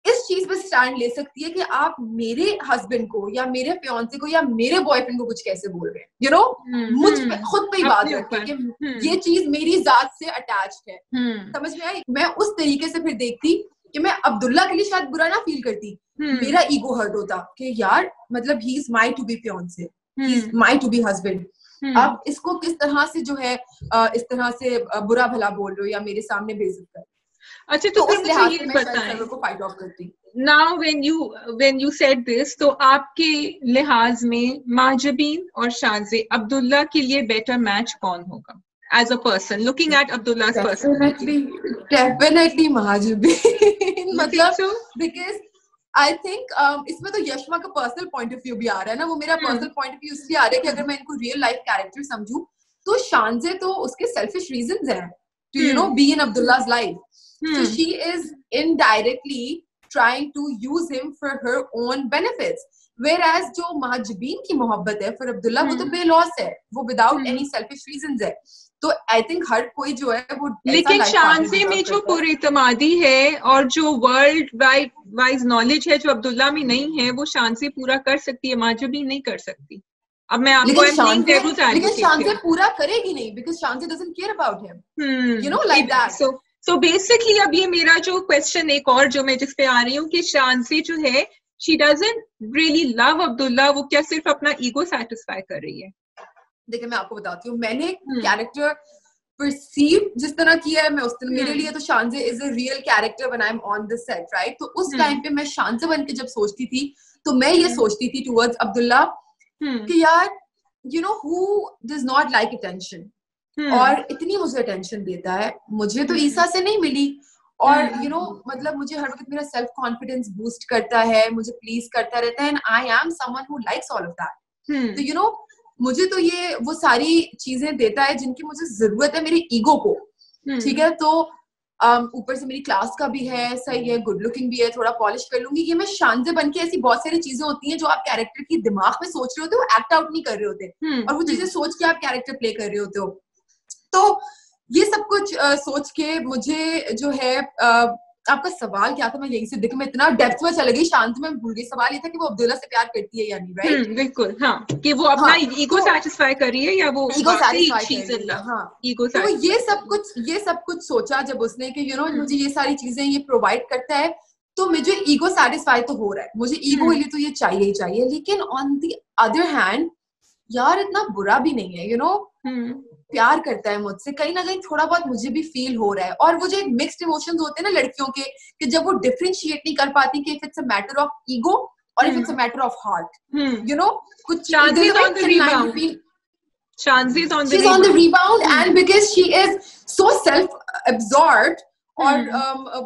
S1: इस चीज पे स्टैंड ले सकती है कि आप मेरे हस्बैंड को या मेरे फियांसे को या मेरे बॉयफ्रेंड को कुछ कैसे बोल रहे हैं, मुझ पे खुद पे ही बात रखी कि ये चीज मेरी जात से अटैच्ड है। समझ में आई? मैं उस तरीके से फिर देखती कि मैं अब्दुल्ला के लिए शायद बुरा ना फील करती, मेरा ईगो हर्ट होता कि यार, मतलब he is my to be fiance, he is my to be husband, अब इसको किस तरह से जो है इस तरह से बुरा भला बोल रहे हो या मेरे सामने बेइज्जत कर।
S2: अच्छा, तो फिर मुझे ये बताएं,
S1: को फाइट ऑफ करती।
S2: Now when you said this, तो आपके लिहाज में माजबीन और शानजे अब्दुल्ला के लिए बेटर मैच कौन होगा? As a person, looking at Abdullah's personality,
S1: definitely Mahajubin. मतलब because I think इसमें तो यशमा का पर्सनल पॉइंट ऑफ व्यू भी आ रहा है ना, वो मेरा पर्सनल पॉइंट ऑफ व्यू इसलिए आ रहा है कि अगर मैं इनको रियल लाइफ कैरेक्टर समझूं, तो शानजे तो उसके सेल्फिश रीजंस हैं to be in Abdullah's life. So she is indirectly trying to use him for her own benefits. Whereas जो महजबीन की मोहब्बत है फिर अब्दुल्ला, वो तो बेलॉस है, वो विदाउट एनी सेल्फिश रीजंस है। तो आई थिंक हर कोई जो है वो,
S2: लेकिन शानजे में जो पुरइतमादी है और जो वर्ल्ड वाइज नॉलेज है जो अब्दुल्ला में नहीं है, वो शानजे पूरा कर सकती है, महजबीन नहीं कर सकती। अब मैं आपको
S1: लेकिन शानजे पूरा करेगी नहीं, because शानजे doesn't care about him, you know, like that.
S2: So basically अब ये मेरा जो क्वेश्चन एक और जो मैं जिस पे आ रही हूँ कि शानजे जो है, she doesn't really love Abdullah, वो क्या सिर्फ अपना ईगो सेटिस्फाई कर रही है?
S1: देखिए, मैं आपको बताती हूँ, मैंने कैरेक्टर परसीव जिस तरह किया है, मैं उस तरह, मेरे लिए तो Shanzay is a real character when I am on the set, right? तो उस टाइम पे मैं शानजे बन के जब सोचती थी, तो मैं ये सोचती थी टुवर्ड्स अब्दुल्ला कि यार, you know, who does not like attention? और इतनी मुझे अटेंशन देता है, मुझे तो ईसा से नहीं मिली, और you know, मतलब मुझे हर वक्त मेरा सेल्फ कॉन्फिडेंस बूस्ट करता है, मुझे प्लीज करता रहता है, and I am someone who likes all of that. तो you know, मुझे तो ये वो सारी चीजें देता है जिनकी मुझे जरूरत है मेरे ईगो को, ठीक है? तो ऊपर से मेरी क्लास का भी है, सही है, गुड लुकिंग भी है, थोड़ा पॉलिश कर लूंगी, ये मैं शानजे बन के, ऐसी बहुत सारी चीजें होती हैं जो आप कैरेक्टर की दिमाग में सोच रहे होते हो, एक्ट आउट नहीं कर रहे होते, और वो चीजें सोच के आप कैरेक्टर प्ले कर रहे होते हो। तो ये सब कुछ सोच के मुझे जो है आपका सवाल क्या था, मैं यही से देखो मैं इतना डेप्थ में चले गई, शांत में भूल गई। सवाल ये था कि वो अब्दुल्ला से प्यार करती है या नहीं, राइट?
S2: बिल्कुल, हाँ, कि वो अपना ईगो सैटिस्फाई कर रही है या वो
S1: ईगो सैटिस्फाई कर रही है, हाँ।
S2: ईगो
S1: तो ये सब कुछ सोचा जब उसने कि मुझे ये सारी चीजें ये प्रोवाइड करता है, तो मुझे ईगो सैटिस्फाई तो हो रहा है, मुझे ईगो के लिए तो ये चाहिए ही चाहिए, लेकिन ऑन द अदर हैंड यार इतना बुरा भी नहीं है, प्यार करता है मुझसे, कहीं ना कहीं थोड़ा बहुत मुझे भी फील हो रहा है। और वो जो एक मिक्स्ड इमोशंस होते हैं ना लड़कियों के, कि जब वो डिफरेंशिएट नहीं कर पाती कि if it's a matter of ego और if it's a matter of heart, कुछ
S2: Shanzi's on the
S1: she's on the rebound and because she is so self-absorbed और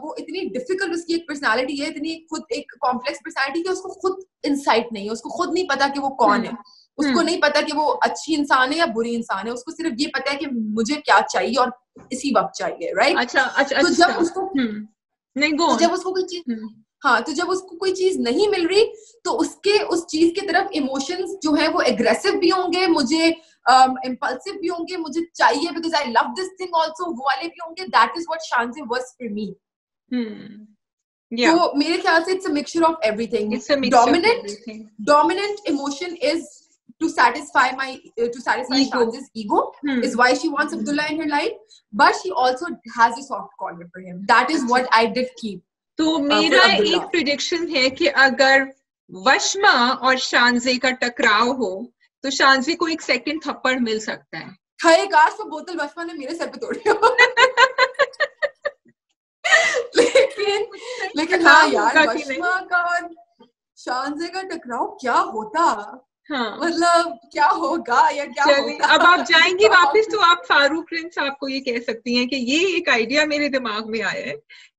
S1: वो इतनी डिफिकल्ट उसकी एक पर्सनालिटी है, इतनी खुद एक कॉम्प्लेक्स पर्सनालिटी कि उसको खुद इंसाइट नहीं है, उसको खुद नहीं पता कि वो कौन है, उसको नहीं पता कि वो अच्छी इंसान है या बुरी इंसान है, उसको सिर्फ ये पता है कि मुझे क्या चाहिए और इसी वक्त चाहिए, राइट?
S2: अच्छा,
S1: तो जब उसको जब उसको कोई चीज तो जब उसको कोई चीज नहीं मिल रही तो उसके उस चीज की तरफ इमोशंस जो है वो एग्रेसिव भी होंगे, मुझे इम्पल्सिव भी होंगे, मुझे चाहिए because I love this thing also, वो वाले भी होंगे। That is what Shanti was for me. तो मेरे ख्याल से it's a mixture of everything. Dominant emotion is to satisfy Shanzi's ego is why she wants Abdullah in her life, but she also has a soft corner for him. That is what I did keep.
S2: तो मेरा एक prediction है कि अगर वशमा और शांजे का टकराव हो तो शांजे को एक सेकंड थप्पड़ मिल सकता है।
S1: हाय काश वो बोतल वशमा ने मेरे सर पे तोड़ी हो। लेकिन हाँ यार, वशमा का और शांजे का टकराव क्या होता, मतलब क्या होगा या क्या होगा।
S2: अब आप जाएंगी वापस तो आप फारूक प्रिंस साहब को ये कह सकती हैं कि ये एक आइडिया मेरे दिमाग में आया है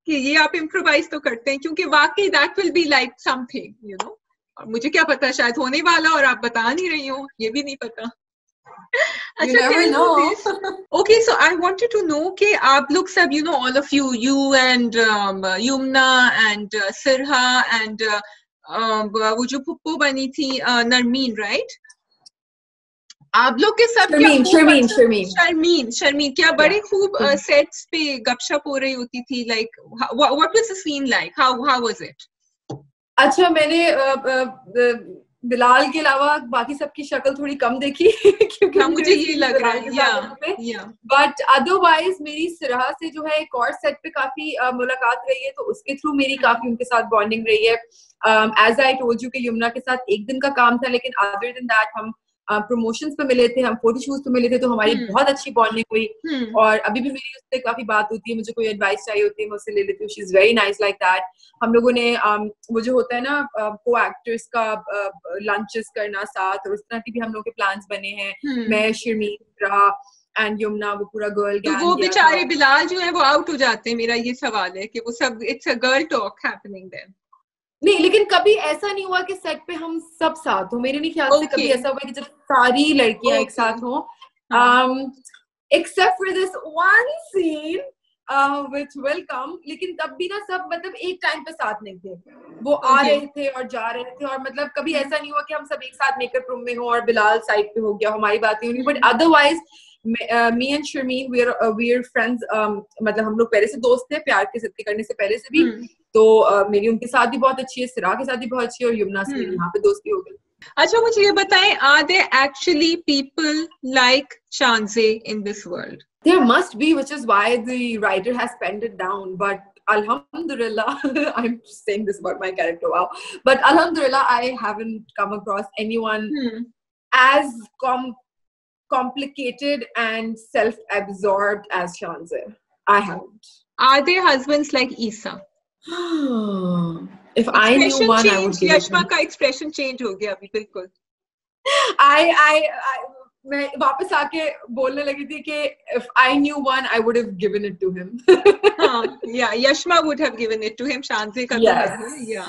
S2: कि ये आप इम्प्रोवाइज तो करते हैं, क्योंकि वाकई that will be like something, और मुझे क्या पता शायद होने वाला और आप बता नहीं रही हो, ये भी नहीं पता। अच्छा, okay, so I wanted to know कि आप लोग सब, all of you and Yumna and Sirha and वो जो पुप्पो बनी थी नरमीन, राइट? आप लोग के सब शर्मीन क्या बड़े खूब सेट्स पे गपशप हो रही होती थी, like what was the scene like, how was it?
S1: अच्छा, मैंने बिलाल के अलावा बाकी सबकी शक्ल थोड़ी कम देखी क्योंकि
S2: मुझे ये लग रहा है,
S1: बट अदरवाइज मेरी सिरहा से जो है एक और सेट पे काफी मुलाकात रही है, तो उसके थ्रू मेरी काफी उनके साथ बॉन्डिंग रही है। एज आई टोल्ड यू कि यमुना के साथ एक दिन का काम था, लेकिन अदर देन दैट हम प्रमोशंस पे मिले थे, हम फोटोशूट पे मिले थे, तो हमारी बहुत अच्छी बॉन्डिंग हुई। और अभी भी मेरी उससे काफी बात होती है, मुझे कोई एडवाइस चाहिए होती है मैं उससे ले लेती हूँ। She is very nice like that. हम लोगों ने वो जो होता है ना को एक्टर्स का लंचेस करना साथ, और उस तरह के भी हम लोग के प्लान्स बने हैं। मैं शर्मीन एंड यमुना, वो पूरा गर्ल गैंग।
S2: तो वो बेचारे बिलाल जो है वो आउट हो जाते हैं, मेरा ये सवाल है कि वो सब it's a girl talk happening there.
S1: नहीं, लेकिन कभी ऐसा नहीं हुआ कि सेट पे हम सब साथ हो। मेरे नहीं ख्याल से कभी ऐसा हुआ कि जब सारी लड़कियां एक साथ हो, except for this one scene which will come. लेकिन तब भी ना सब मतलब एक टाइम पे साथ नहीं थे, वो आ रहे थे और जा रहे थे, और मतलब कभी ऐसा नहीं हुआ कि हम सब एक साथ मेकअप रूम में हो और बिलाल साइड पे हो गया, हमारी बात नहीं हुई। But otherwise me and Sharmeen we are friends. मतलब हम लोग पहले से दोस्त थे, प्यार के सत्य करने से पहले से भी। तो मेरी उनके साथ भी बहुत अच्छी है, सिरा के साथ भी बहुत अच्छी है, और यमुना से मेरी यहाँ पे दोस्ती हो गई।
S2: अच्छा, मुझे ये बताएं, are there actually people like Shanzay in this world?
S1: There must be, which is why the writer has penned it down. But alhamdulillah, I'm saying this about my character, wow. But alhamdulillah, I haven't come across anyone as complicated and self-absorbed as Shanze. I haven't.
S2: Are there husbands like Isa?
S1: If I knew one, I would give it.
S2: Yashma का expression change हो गया अभी बिल्कुल।
S1: मैं वापस आके बोलने लगी थी कि if I knew one, I would have given it to him.
S2: Yeah, Yashma would have given it to him. Shanze ka yeah.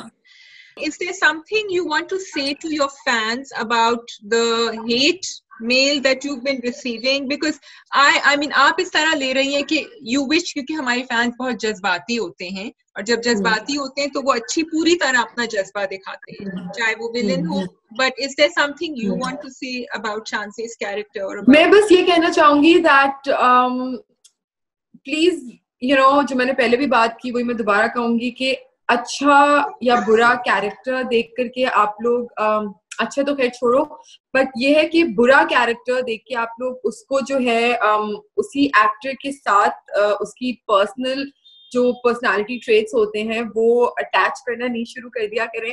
S2: Is there something you want to say to your fans about the hate mail that you've been receiving? Because I mean आप इस तरह ले रही हैं कि you wish, क्योंकि हमारे fans बहुत जज्बाती होते हैं और जब जज्बाती होते हैं तो वो अच्छी पूरी तरह अपना जज्बा दिखाते हैं चाहे वो विलन हो. But is there something you want to say about Shanzi's character? Or about...
S1: मैं बस ये कहना चाहूंगी that please जो मैंने पहले भी बात की वही मैं दोबारा कहूंगी कि अच्छा या बुरा कैरेक्टर देख करके आप लोग अच्छा तो खैर छोड़ो, बट ये है कि बुरा कैरेक्टर देख के आप लोग उसको जो है उसी एक्टर के साथ उसकी पर्सनल जो पर्सनालिटी ट्रेट्स होते हैं वो अटैच करना नहीं शुरू कर दिया करें.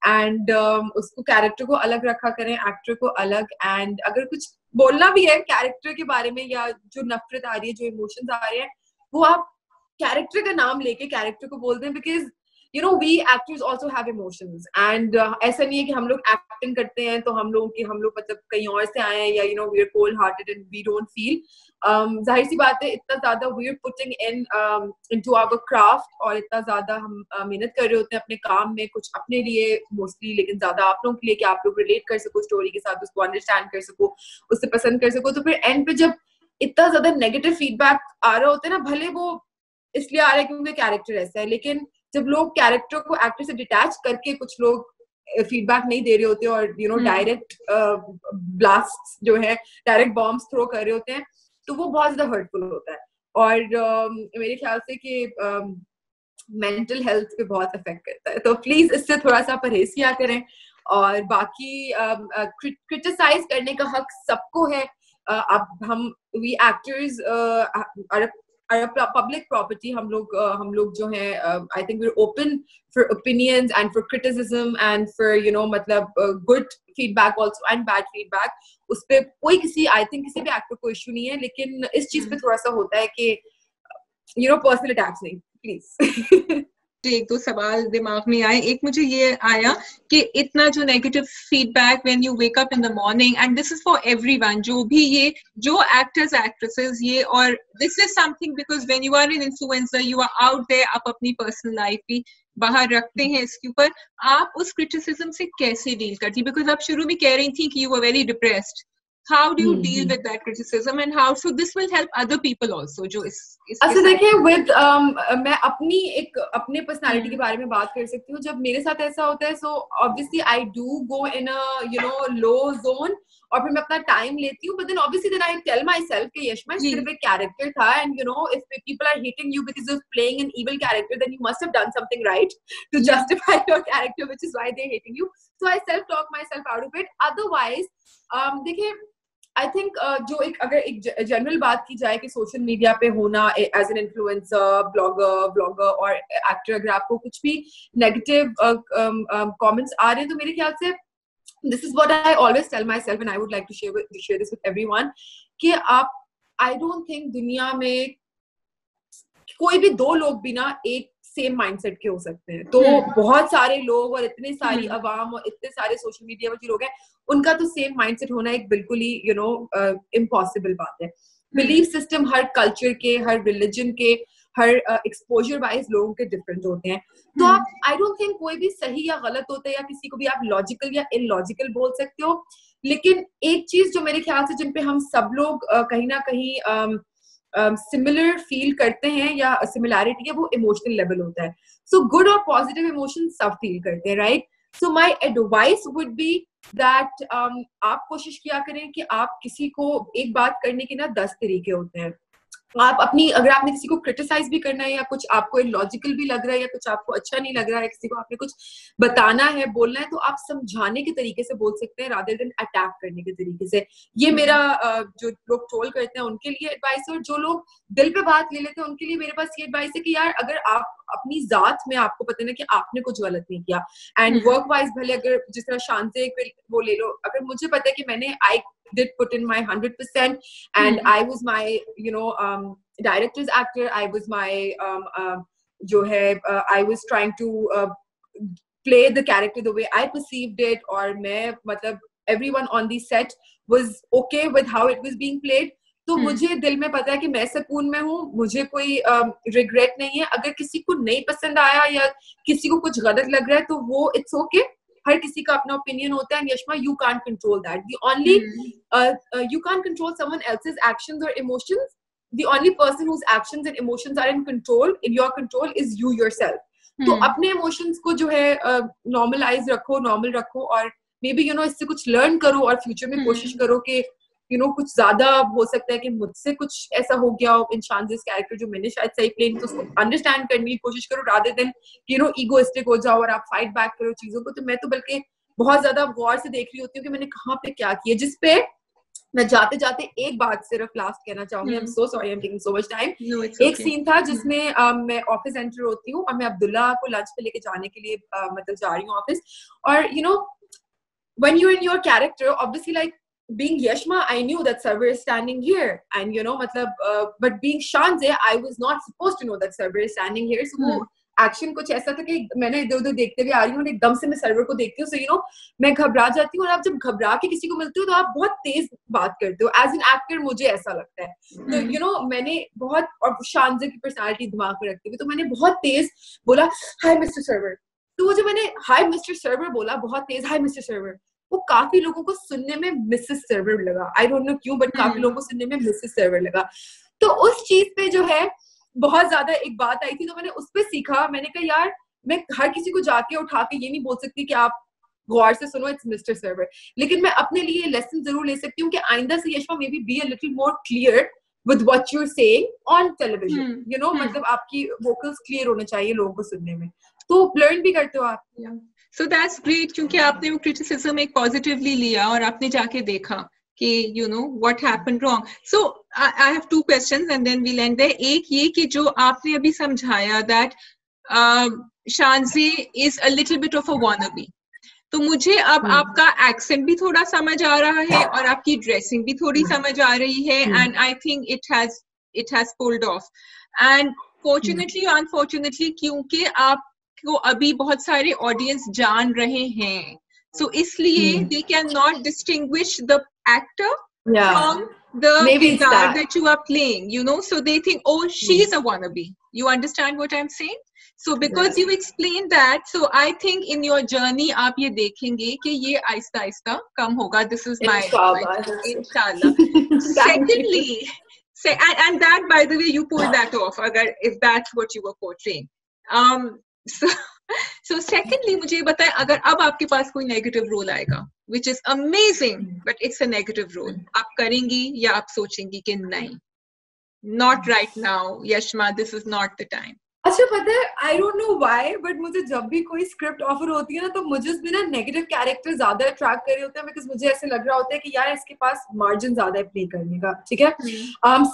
S1: एंड उसको कैरेक्टर को अलग रखा करें, एक्टर को अलग. एंड अगर कुछ बोलना भी है कैरेक्टर के बारे में या जो नफरत आ रही है, जो इमोशंस आ रहे हैं, वो आप कैरेक्टर का नाम लेके कैरेक्टर को बोल दें. Because we actors also have emotions and ऐसा नहीं है कि हम लोग एक्टिंग करते हैं तो हम लोग मतलब कहीं और से आए हैं या we are cold hearted and we don't feel. जाहिर सी बात है इतना ज्यादा we are putting in into our craft और इतना ज्यादा हम मेहनत कर रहे होते हैं अपने काम में, कुछ अपने लिए मोस्टली, लेकिन ज्यादा आप लोगों के लिए कि आप लोग रिलेट कर सको स्टोरी के साथ, उसको अंडरस्टैंड कर सको, उससे पसंद कर सको. तो फिर एंड पे जब इतना ज्यादा नेगेटिव फीडबैक आ रहा होता है ना, भले वो इसलिए आ रहा है क्योंकि कैरेक्टर ऐसा है, लेकिन जब लोग कैरेक्टर को एक्टर से डिटैच करके कुछ लोग फीडबैक नहीं दे रहे होते और डायरेक्ट ब्लास्ट जो है, डायरेक्ट बॉम्ब्स थ्रो कर रहे होते हैं, तो वो बहुत ज्यादा हर्टफुल होता है. और मेरे ख्याल से कि मेंटल हेल्थ पे बहुत इफेक्ट करता है. तो प्लीज इससे थोड़ा सा परहेज किया करें. और बाकी क्रिटिसाइज करने का हक सबको है. अब हम वी एक्टर्स पब्लिक प्रॉपर्टी, हम लोग जो है I think we are open for opinions and for criticism and for मतलब good feedback also and bad feedback. उस पे कोई आई थिंक किसी भी एक्टर को इश्यू नहीं है, लेकिन इस चीज पे थोड़ा सा होता है कि पर्सनल अटैक्स नहीं, प्लीज.
S2: एक दो सवाल दिमाग में आए. एक मुझे ये आया कि इतना जो negative feedback when you wake up in the morning, and this is for everyone, जो एक्टर्स एक्ट्रेसेस ये, और this is something because when you are an influencer you are out there, आप अपनी पर्सनल लाइफ भी बाहर रखते हैं इसके ऊपर, आप उस क्रिटिसिज्म से कैसे डील करती? बिकॉज आप शुरू में कह रही थी कि you were very depressed. How do you deal with that criticism and how so this will help other people also जो इस
S1: अच्छा देखिए with मैं अपने पर्सनालिटी के बारे में बात कर सकती हूँ. जब मेरे साथ ऐसा होता है so obviously I do go in a low zone और फिर मैं अपना टाइम लेती हूँ, but then obviously then I tell myself कि यशमा सिर्फ एक कैरेक्टर था and if people are hating you because of playing an evil character then you must have done something right to justify your character, which is why they're hating you. So I self talk myself out of it. Otherwise देखिए I think अगर एक general बात की जाए कि social media पे होना as an influencer, blogger और एक्टर, अगर आपको कुछ भी नेगेटिव कमेंट्स आ रहे हैं तो मेरे ख्याल से this is what I always tell myself and I would like to share this with everyone कि आई डोंट थिंक दुनिया में कोई भी दो लोग भी ना एक सेम माइंडसेट के हो सकते हैं. तो बहुत सारे लोग और इतने सारी अवाम और इतने सारे सोशल मीडिया पर जो लोग हैं उनका तो सेम माइंडसेट होना एक बिल्कुल ही इम्पॉसिबल बात है. बिलीफ सिस्टम हर कल्चर के, हर रिलीजन के, हर एक्सपोजर वाइज लोगों के डिफरेंट होते हैं. तो आप आई डोंट थिंक कोई भी सही या गलत होता है या किसी को भी आप लॉजिकल या इलॉजिकल बोल सकते हो. लेकिन एक चीज जो मेरे ख्याल से जिन पे हम सब लोग कहीं ना कहीं सिमिलर फील करते हैं या सिमिलैरिटी है, वो इमोशनल लेवल होता है. सो गुड और पॉजिटिव इमोशन सब फील करते हैं, right? So my advice would be that आप कोशिश किया करें कि आप किसी को एक बात करने के ना 10 तरीके होते हैं. आप अगर आपने किसी को क्रिटिसाइज भी करना है या कुछ आपको लॉजिकल भी लग रहा है या कुछ आपको अच्छा नहीं लग रहा है, किसी को आपने कुछ बताना है, बोलना है, तो आप समझाने के तरीके से बोल सकते हैं रादर देन अटैक करने के तरीके से. ये मेरा जो लोग ट्रोल करते हैं उनके लिए एडवाइस है, और जो लोग दिल पे बात ले लेते हैं उनके लिए मेरे पास ये एडवाइस है कि यार अगर आप अपनी जात में आपको पता ना कि आपने कुछ गलत नहीं किया, एंड वर्क वाइज भले अगर जिस तरह शांति वो ले लो, अगर मुझे पता है कि मैंने आई did put in my 100% and I was my director's actor, I was my I was trying to play the character the way I perceived it, और मैं मतलब everyone on the set was okay with how it was being played. तो मुझे दिल में पता है कि मैं सुकून में हूँ, मुझे कोई रिग्रेट नहीं है. अगर किसी को नहीं पसंद आया या किसी को कुछ गलत लग रहा है तो वो इट्स ओके. हर किसी का अपना ओपिनियन होता है, Yashma you can't control that. The only you can't control someone else's actions or emotions. The only person whose actions and emotions are in your control is you yourself. तो अपने emotions को जो है नॉर्मलाइज रखो, normal रखो, और may be इससे कुछ लर्न करो और फ्यूचर में कोशिश करो कि कुछ ज्यादा हो सकता है कि मुझसे कुछ ऐसा हो गया हो इन शानजिस कैरेक्टर जो मैंने शायद सही प्ले, तो उसको अंडरस्टैंड करने की कोशिश करो रादर देन ईगोइस्टिक हो जाओ और आप फाइट बैक करो चीजों को. तो मैं तो बल्कि बहुत ज्यादा गौर से देख रही होती हूँ कि मैंने कहाँ पे क्या किया. जिसपे मैं जाते जाते एक बात सिर्फ लास्ट कहना चाहूंगी. आई am so sorry, I am taking so much time. एक सीन था जिसमें मैं ऑफिस एंटर होती हूँ और मैं अब्दुल्ला को लंच पे लेके जाने के लिए मतलब जा रही हूँ ऑफिस. और when you're in your character, obviously, like being Yashma, I knew that Sarwar is standing here, and but being Shanze, I was not supposed to know that Sarwar is standing here. So वो action कुछ ऐसा था कि मैंने इधर उधर देखते हुए आ रही हूँ और एकदम से मैं सर्वर को देखती हूँ. सो मैं घबरा जाती हूँ, और आप जब घबरा के किसी को मिलते हो तो आप बहुत तेज बात करते हो. एज एन एक्टर मुझे ऐसा लगता है. तो मैंने बहुत, और शानजे की पर्सनालिटी दिमाग में रखते हुए, तो मैंने बहुत तेज बोला हाय मिस्टर सर्वर. तो वो जो मैंने हाय मिस्टर सर्वर बोला बहुत तेज, हाय मिस्टर सर्वर, वो काफी लोगों को सुनने में मिसेस सर्वर लगा. आई डोंट नो क्यों, बट काफी लोगों को सुनने में मिसेस सर्वर लगा. तो उस चीज पे जो है बहुत ज्यादा एक बात आई थी, तो मैंने उस पे सीखा. मैंने कहा यार मैं हर किसी को जाके उठा के ये नहीं बोल सकती कि आप गौर से सुनो, इट्स मिस्टर सर्वर. लेकिन मैं अपने लिए लेसन जरूर ले सकती हूँ कि आइंदा से Yashma may be a little more clear with what you are saying on television. मतलब आपकी वोकल्स क्लियर होने चाहिए लोगों को सुनने में. तो लर्न भी करते हो आप.
S2: So that's great, क्योंकि आपने वो क्रिटिसिज्म एक पॉजिटिवली लिया और आपने जाके देखा कि what happened wrong. So I have two questions and then we'll end there. एक ये कि जो आपने अभी समझाया that Shanze is a little bit of a wannabe. तो मुझे अब आपका एक्सेंट भी थोड़ा समझ आ रहा है और आपकी ड्रेसिंग भी थोड़ी समझ आ रही है, and I think it has pulled off. And fortunately or unfortunately, क्योंकि आप को अभी बहुत सारे ऑडियंस जान रहे हैं, so इसलिए they cannot distinguish the actor from the star that you are playing, so they think, oh, she's a wannabe. You understand what I'm saying? So because you explained that, so I think in your journey आप ये देखेंगे कि ये आहिस्ता आहिस्ता कम होगा. This is my inshallah. Secondly, and that, by the way, you pulled that off, if that's what you were portraying. So secondly, मुझे ये बताएं, अगर अब आपके पास कोई नेगेटिव रोल आएगा, which is amazing, but it's a negative role, आप करेंगी या आप सोचेंगी कि नहीं, not right now, Yashma, this is not the time?
S1: अच्छा पता है, I don't know why, but मुझे जब भी कोई स्क्रिप्ट ऑफर होती है ना, तो मुझे उसमें ना नेगेटिव कैरेक्टर ज्यादा अट्रैक्ट कर रहे होते हैं, बिकॉज मुझे ऐसे लग रहा होता है कि यार इसके पास मार्जिन ज्यादा है प्ले करने का. ठीक है,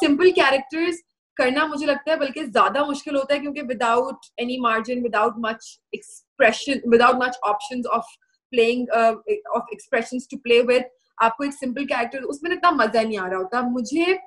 S1: सिंपल कैरेक्टर्स करना मुझे लगता है बल्कि ज्यादा मुश्किल होता है, क्योंकि without any margin, without much expression, without much options of playing, of expressions to play with, आपको एक सिंपल कैरेक्टर उसमें इतना मजा नहीं आ रहा होता. मुझे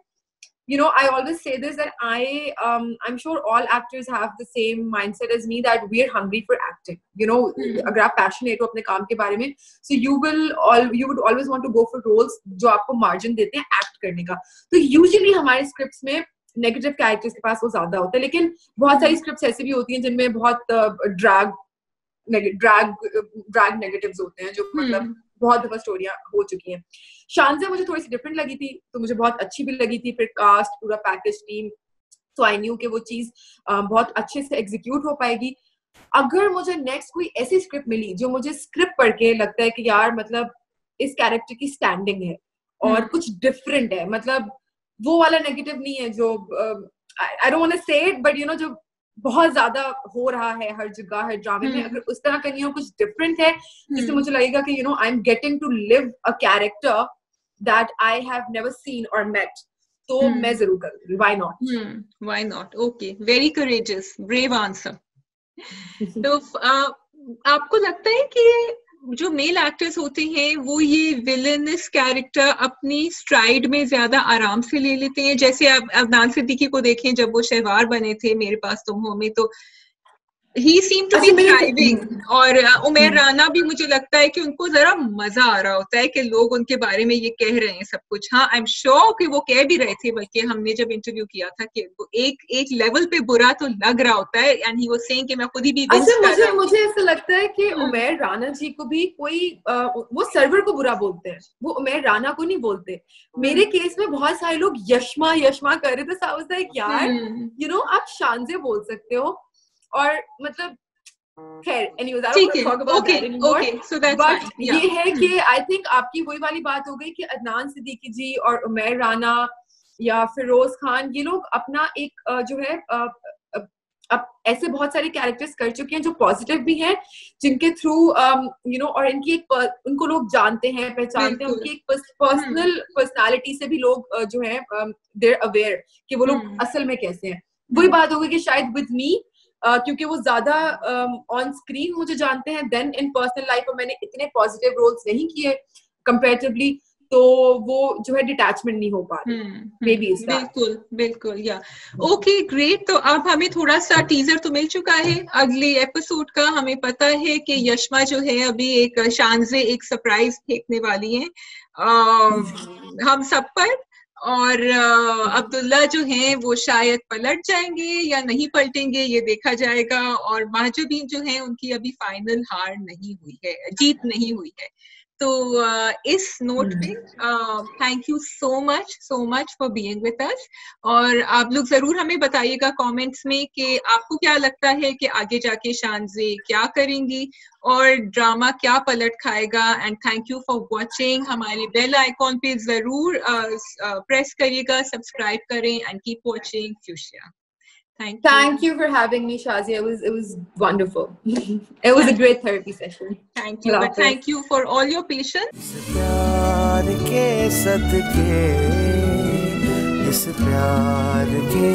S1: I always say this, that I'm sure all actors have the same mindset as me, that we're hungry for acting. अगर आप passionate हो अपने काम के बारे में, so you would always want to go for roles जो आपको margin देते हैं act करने का. तो usually हमारे scripts में नेगेटिव कैरेक्टर्स के पास वो ज्यादा होता है, लेकिन बहुत सारी स्क्रिप्ट्स ऐसी भी होती हैं जिनमें बहुत ड्रैग नेगेटिव्स होते हैं, जो मतलब बहुत दफा स्टोरियां हो चुकी हैं. शानजे मुझे थोड़ी सी डिफरेंट लगी थी, तो मुझे बहुत अच्छी भी लगी थी. फिर कास्ट, पूरा पैकेज, टीम, तो आई न्यू कि वो चीज बहुत अच्छे से एग्जीक्यूट हो पाएगी. अगर मुझे नेक्स्ट कोई ऐसी स्क्रिप्ट मिली जो मुझे स्क्रिप्ट पढ़ के लगता है कि यार मतलब इस कैरेक्टर की स्टैंडिंग है और कुछ डिफरेंट है, मतलब वो वाला नेगेटिव नहीं है जो आई डोंट वांट टू से इट, बट जो बहुत ज्यादा हो रहा है हर जगह, हर ड्रामे में, अगर उस तरह का नहीं हो, कुछ डिफरेंट है जिससे मुझे लगेगा कि I am getting to live a character that I have never seen और मेट, तो मैं जरूर करूंगी.
S2: Why not? Okay, very courageous, brave answer. तो आपको लगता है कि जो मेल एक्टर्स होते हैं वो ये विलेनस कैरेक्टर अपनी स्ट्राइड में ज्यादा आराम से ले लेते हैं? जैसे आप अदनान सिद्दीकी को देखें, जब वो शहवार बने थे मेरे पास तुम हो में, तो He seemed to be thriving. और उमेर राना भी मुझे लगता है कि उनको जरा मजा आ रहा होता है कि लोग उनके बारे में ये कह रहे हैं सब कुछ. हाँ, आई एम श्योर कि वो कह भी रहे थे, बल्कि हमने जब इंटरव्यू किया था कि वो एक लेवल पे बुरा तो लग रहा होता है. एंड ही वाज सेइंग कि मैं खुद ही भी
S1: मुझे ऐसा लगता है कि उमेर राना जी को भी कोई वो सर्वर को बुरा बोलते हैं, वो उमेर राना को नहीं बोलते. मेरे केस में बहुत सारे लोग यशमा यशमा कर रहे थे. साउथ है यार, यू नो, आप शानजे बोल सकते हो. और मतलब खैर, anyways, I don't want to talk about that anymore.
S2: Okay, so that's
S1: but
S2: fine. Yeah.
S1: ये है कि I think आपकी वही वाली बात हो गई कि अदनान सिद्दीकी जी और उमेर राना या फिरोज खान, ये लोग अपना एक जो है अब ऐसे बहुत सारे कैरेक्टर्स कर चुके हैं जो पॉजिटिव भी हैं, जिनके थ्रू यू नो, और इनकी एक उनको लोग जानते हैं, पहचानते हैं. उनकी एक पर्सनल पर्सनालिटी से भी लोग जो है देयर अवेयर कि वो लोग असल में कैसे हैं. वही बात हो गई कि शायद विद मी क्योंकि वो ज्यादा ऑन स्क्रीन मुझे जानते हैं, देन इन पर्सनल लाइफ में मैंने इतने पॉजिटिव रोल्स नहीं किए कंपैरेटिवली, तो वो जो है डिटैचमेंट नहीं हो पा रही. May be is that.
S2: बिल्कुल या ओके, ग्रेट. तो अब हमें थोड़ा सा टीजर तो मिल चुका है अगले एपिसोड का. हमें पता है कि यशमा जो है अभी एक शानजे एक सरप्राइज फेंकने वाली है हम सब पर, और अब्दुल्ला जो हैं वो शायद पलट जाएंगे या नहीं पलटेंगे, ये देखा जाएगा. और महजबीन जो हैं उनकी अभी फाइनल हार नहीं हुई है, जीत नहीं हुई है. तो इस नोट पे thank you so much for being with us. और आप लोग जरूर हमें बताइएगा कमेंट्स में कि आपको क्या लगता है कि आगे जाके शानजे क्या करेंगी और ड्रामा क्या पलट खाएगा. And thank you for watching. हमारे बेल आइकॉन पे जरूर प्रेस करिएगा, सब्सक्राइब करें and keep watching fuchsia.
S1: Thank you for having me, Shazia. It was wonderful. It was a great therapy session.
S2: Thank you. But thank you for all your patience. इस प्यार के